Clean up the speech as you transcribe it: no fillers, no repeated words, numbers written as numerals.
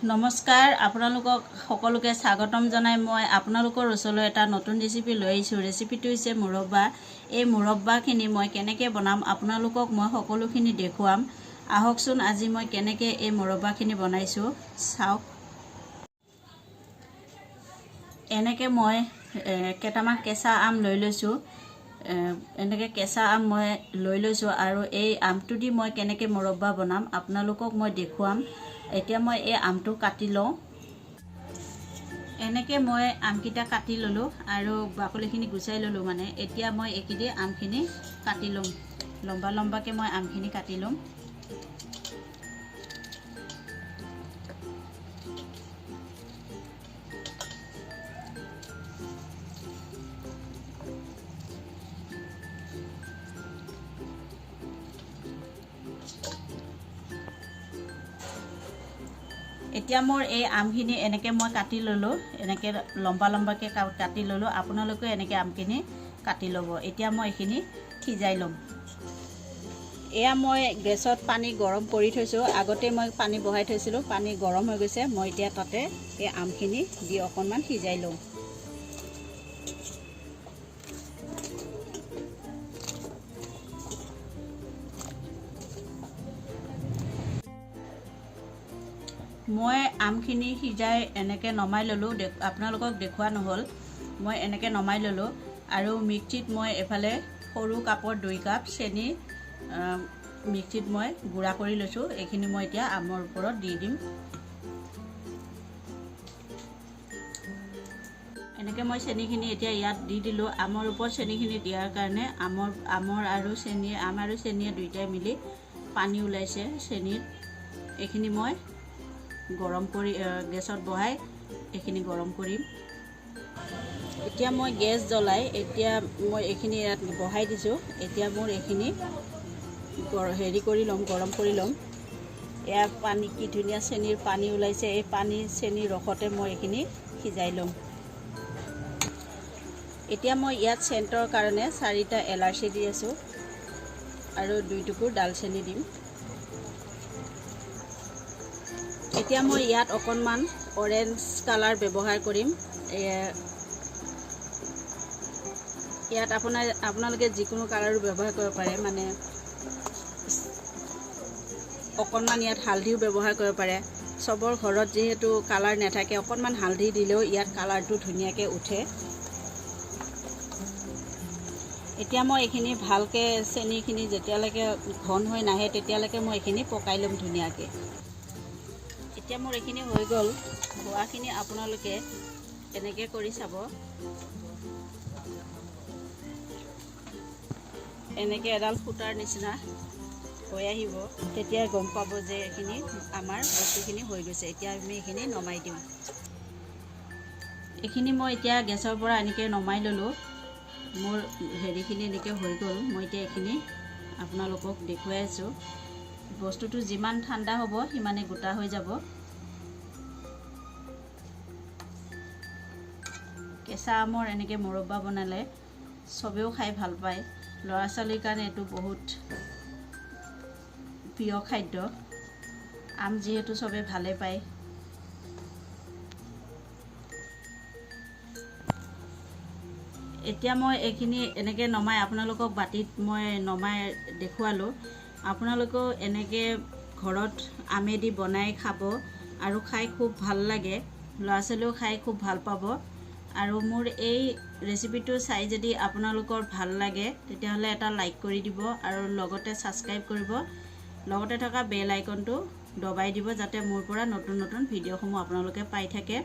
নমস্কাৰ আপোনালোকক সকলোকে স্বাগতম জনাই মই আপোনালোকৰ ওচৰলৈ এটা নতুন ৰেচিপি লৈ আহিছোঁ। ৰেচিপিটো হৈছে মুৰব্বা। এই মুৰব্বাখিনি মই কেনেকৈ বনাম আপোনালোকক মই সকলোখিনি দেখুৱাম। আহকচোন আজি মই কেনেকৈ এই মুৰব্বাখিনি বনাইছোঁ চাওক। এনেকৈ মই কেইটামান কেঁচা আম লৈ লৈছোঁ। এনেকৈ কেঁচা আম মই লৈ লৈছোঁ আৰু এই আমটো দি মই কেনেকৈ মুৰব্বা বনাম আপোনালোকক মই দেখুৱাম। এতিয়া মই এই আমটো কাটি লওঁ। এনেকৈ মই আমকেইটা কাটি ল'লোঁ আৰু বাকলিখিনি গুচাই ল'লোঁ। মানে এতিয়া মই এইখিনি আমখিনি কাটি ল'ম। লম্বা লম্বাকৈ মই আমখিনি কাটি ল'ম। এতিয়া মোৰ এই আমখিনি এনেকৈ মই কাটি ল'লোঁ। এনেকৈ লম্বা লম্বাকৈ কাটি ল'লোঁ। আপোনালোকে এনেকৈ আমখিনি কাটি ল'ব। এতিয়া মই এইখিনি সিজাই ল'ম। এয়া মই গেছত পানী গৰম কৰি থৈছোঁ। আগতে মই পানী বহাই থৈছিলোঁ। পানী গৰম হৈ গৈছে। মই এতিয়া তাতে এই আমখিনি দি অকণমান সিজাই লওঁ। মই আমখিনি সিজাই এনেকৈ নমাই ল'লোঁ। আপোনালোকক দেখুওৱা নহ'ল। মই এনেকৈ নমাই ল'লোঁ আৰু মিক্সিত মই এফালে সৰু কাপৰ 2 কাপ চেনি মিক্সিত মই গুড়া কৰি লৈছোঁ। এইখিনি মই এতিয়া আমৰ ওপৰত দি দিম। এনেকৈ মই চেনিখিনি এতিয়া ইয়াত দি দিলোঁ। আমৰ ওপৰত চেনিখিনি দিয়াৰ কাৰণে আম আৰু চেনিয়ে দুয়োটাই মিলি পানী ওলাইছে চেনিত। এইখিনি মই গৰম কৰি গেছত বহাই এইখিনি গৰম কৰিম। এতিয়া মই গেছ জ্বলাই এতিয়া মই এইখিনি ইয়াত বহাই দিছোঁ। এতিয়া মোৰ এইখিনি গৰম কৰি ল'ম। এয়া পানী কি ধুনীয়া চেনিৰ পানী ওলাইছে। এই চেনিৰ ৰসতে মই এইখিনি সিজাই ল'ম। এতিয়া মই ইয়াত চেণ্টৰ কাৰণে 4টা এলাচি দি আছোঁ আৰু 2 টুকুৰ ডালচেনি দিম। এতিয়া মই ইয়াত অকণমান অৰেঞ্জ কালাৰ ব্যৱহাৰ কৰিম। ইয়াত আপোনালোকে যিকোনো কালাৰো ব্যৱহাৰ কৰিব পাৰে। মানে অকণমান ইয়াত হালধিও ব্যৱহাৰ কৰিব পাৰে। চবৰ ঘৰত যিহেতু কালাৰ নাথাকে অকণমান হালধি দিলেও ইয়াত কালাৰটো ধুনীয়াকৈ উঠে। এতিয়া মই এইখিনি ভালকৈ চেনিখিনি যেতিয়ালৈকে ঘন হৈ নাহে তেতিয়ালৈকে মই এইখিনি পকাই ল'ম ধুনীয়াকৈ। এতিয়া মোৰ এইখিনি হৈ গ'ল। হোৱাখিনি আপোনালোকে এনেকৈ কৰি চাব। এনেকৈ এডাল ফুটাৰ নিচিনা হৈ আহিব। তেতিয়া গম পাব যে এইখিনি আমাৰ বস্তুখিনি হৈ গৈছে। এতিয়া আমি এইখিনি নমাই দিওঁ। এইখিনি মই এতিয়া গেছৰ পৰা এনেকৈ নমাই ল'লোঁ। মোৰ হেৰিখিনি এনেকৈ হৈ গ'ল। মই এতিয়া এইখিনি আপোনালোকক দেখুৱাই আছোঁ। বস্তুটো যিমান ঠাণ্ডা হ'ব সিমানে গোটা হৈ যাব। কেঁচা আমৰ এনেকৈ মুৰব্বা বনালে চবেও খাই ভাল পায়। ল'ৰা ছোৱালীৰ কাৰণে এইটো বহুত প্ৰিয় খাদ্য। আম যিহেতু চবে ভালে পায়। এতিয়া মই এইখিনি এনেকৈ নমাই আপোনালোকক বাটিত মই নমাই দেখুৱালোঁ। আপোনালোকেও এনেকৈ ঘৰত আমেদি বনাই খাব আৰু খাই খুব ভাল লাগে। ল'ৰা ছোৱালীও খাই খুব ভাল পাব। আৰু মোৰ এই ৰেচিপিটো চাই যদি আপোনালোকৰ ভাল লাগে তেতিয়াহ'লে এটা লাইক কৰি দিব আৰু লগতে ছাবস্ক্ৰাইব কৰিব। লগতে থকা বেল আইকনটো দবাই দিব যাতে মোৰ পৰা নতুন নতুন ভিডিঅ'সমূহ আপোনালোকে পাই থাকে।